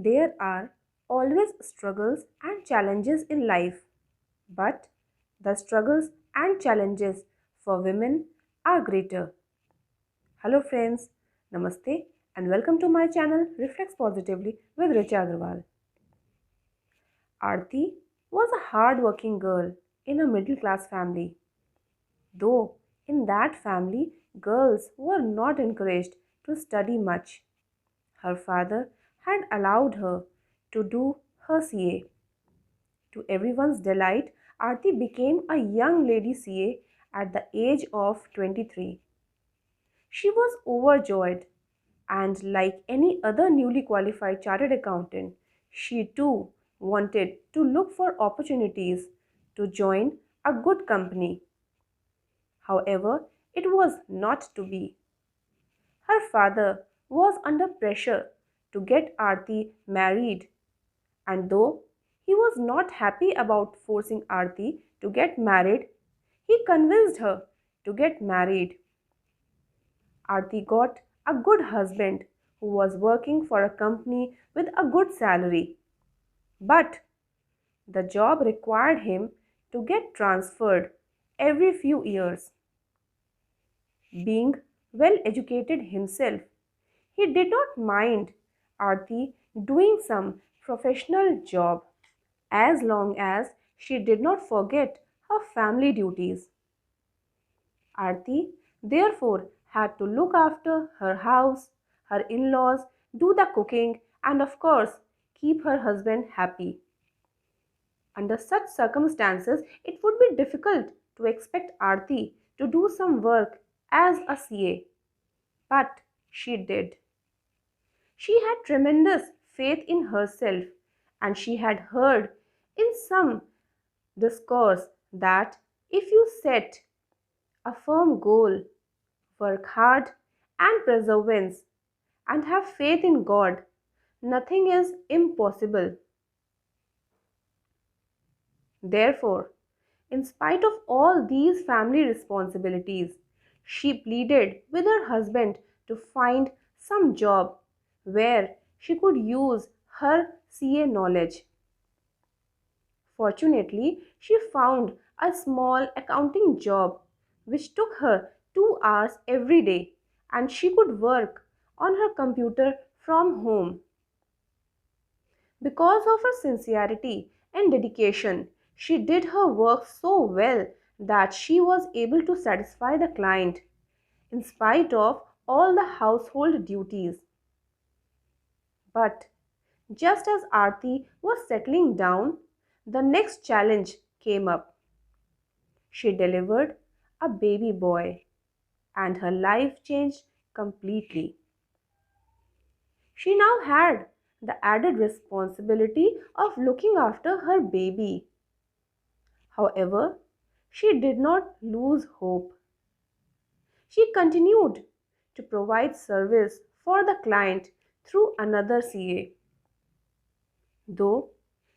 There are always struggles and challenges in life, but the struggles and challenges for women are greater. Hello friends, Namaste and welcome to my channel Reflects Positively with Richa Agarwal. Aarti was a hard-working girl in a middle-class family. Though in that family, girls were not encouraged to study much. Her father had allowed her to do her CA. To everyone's delight, Aarti became a young lady CA at the age of 23. She was overjoyed, and like any other newly qualified chartered accountant, she too wanted to look for opportunities to join a good company. However, it was not to be. Her father was under pressure to get Aarti married, and though he was not happy about forcing Aarti to get married, he convinced her to get married. Aarti got a good husband who was working for a company with a good salary. But the job required him to get transferred every few years. Being well educated himself, he did not mind Aarti doing some professional job as long as she did not forget her family duties. Aarti therefore had to look after her house, her in-laws, do the cooking, and of course, keep her husband happy. Under such circumstances, it would be difficult to expect Aarti to do some work as a CA, but she did. She had tremendous faith in herself, and she had heard in some discourse that if you set a firm goal, work hard and perseverance, and have faith in God, nothing is impossible. Therefore, in spite of all these family responsibilities, she pleaded with her husband to find some job where she could use her CA knowledge. Fortunately, she found a small accounting job which took her 2 hours every day and she could work on her computer from home. Because of her sincerity and dedication, she did her work so well that she was able to satisfy the client in spite of all the household duties. But just as Aarti was settling down, the next challenge came up. She delivered a baby boy, and her life changed completely. She now had the added responsibility of looking after her baby. However, she did not lose hope. She continued to provide service for the client through another CA. Though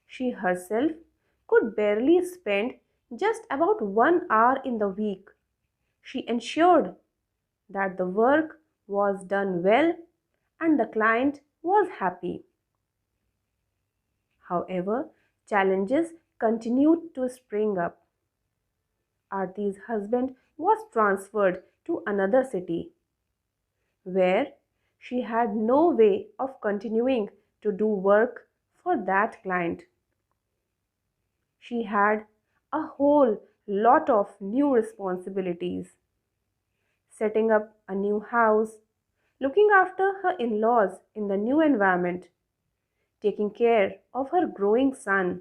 she herself could barely spend just about 1 hour in the week, she ensured that the work was done well and the client was happy. However, challenges continued to spring up. Aarti's husband was transferred to another city where she had no way of continuing to do work for that client. She had a whole lot of new responsibilities: setting up a new house, looking after her in-laws in the new environment, taking care of her growing son,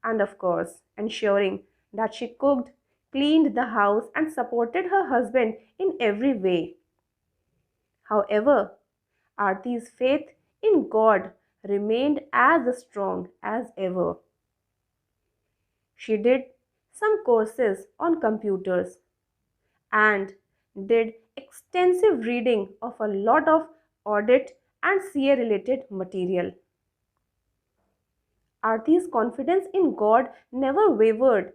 and of course, ensuring that she cooked, cleaned the house, and supported her husband in every way. However, Aarti's faith in God remained as strong as ever. She did some courses on computers and did extensive reading of a lot of audit and CA related material. Aarti's confidence in God never wavered,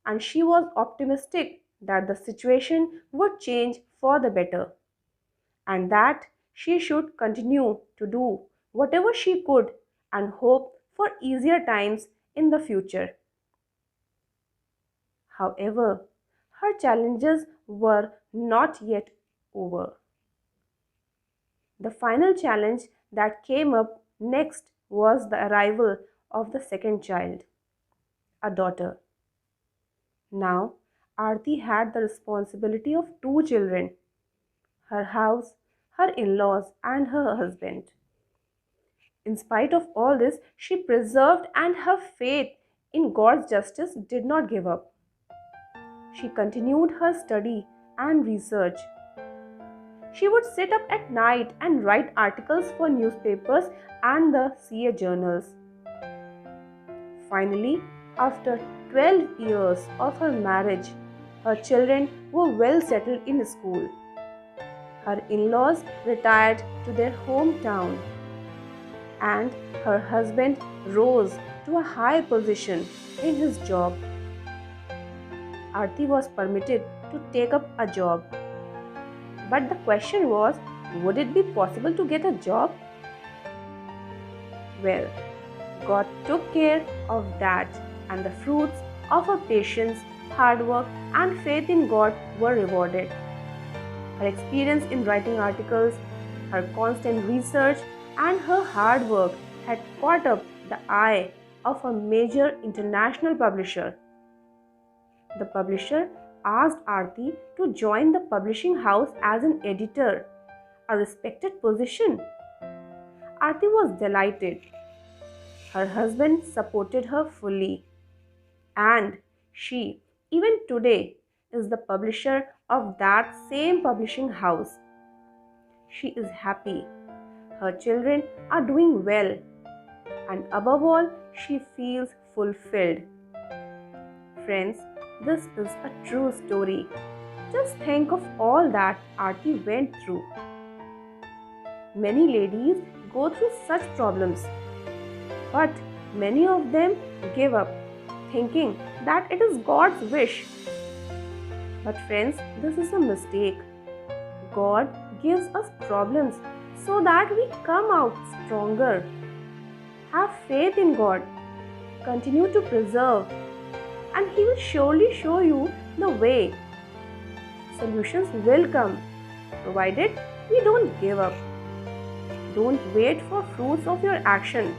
and she was optimistic that the situation would change for the better and that she should continue to do whatever she could and hope for easier times in the future. However, her challenges were not yet over. The final challenge that came up next was the arrival of the second child, a daughter. Now, Aarti had the responsibility of two children: her house, her in laws, and her husband. In spite of all this, she preserved, and her faith in God's justice did not give up. She continued her study and research. She would sit up at night and write articles for newspapers and the CA journals. Finally, after 12 years of her marriage, her children were well settled in school. Her in-laws retired to their hometown, and her husband rose to a high position in his job. Aarti was permitted to take up a job. But the question was, would it be possible to get a job? Well, God took care of that, and the fruits of her patience, hard work, and faith in God were rewarded. Her experience in writing articles, her constant research, and her hard work had caught up the eye of a major international publisher. The publisher asked Aarti to join the publishing house as an editor, a respected position. Aarti was delighted. Her husband supported her fully, and she, even today, is the publisher of that same publishing house. She is happy. Her children are doing well, and above all, she feels fulfilled. Friends, this is a true story. Just think of all that Aarti went through. Many ladies go through such problems, but many of them give up, thinking that it is God's wish. But friends, this is a mistake. God gives us problems so that we come out stronger. Have faith in God. Continue to preserve, and He will surely show you the way. Solutions will come, provided we don't give up. Don't wait for fruits of your action.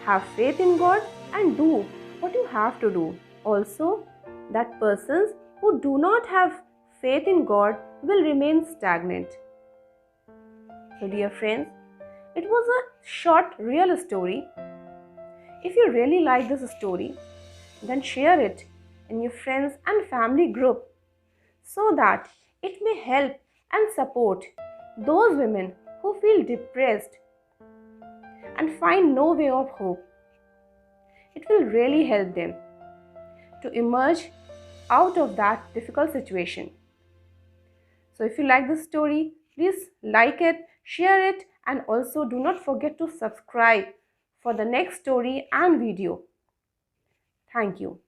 Have faith in God and do what you have to do. Also, that persons who do not have faith in God will remain stagnant. So dear friends, it was a short real story. If you really like this story, then share it in your friends and family group so that it may help and support those women who feel depressed and find no way of hope. It will really help them to emerge out of that difficult situation. So if you like this story, please like it, share it, and also do not forget to subscribe for the next story and video. Thank you.